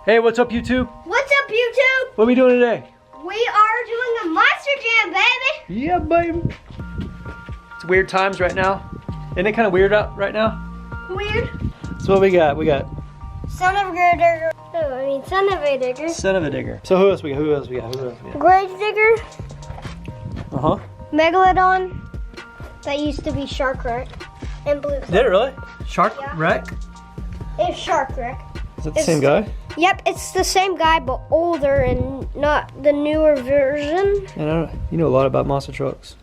Hey, what's up, YouTube? What's up, YouTube? What are we doing today? We are doing a Monster Jam, baby. Yeah, baby. It's weird times right now. Isn't it kind of weird out right now? Weird. So what we got? We got Son-uva Digger. Oh, I mean, Son-uva Digger. Son-uva Digger. So who else we got? Who else we got? Who else we got? Grave Digger. Uh-huh. Megalodon. That used to be Shark Wreck. And Blue. Did it really? Shark Yeah. Wreck? It's Shark Wreck. Is that the same guy? Yep, it's the same guy, but older and not the newer version. I don't know. You know a lot about monster trucks.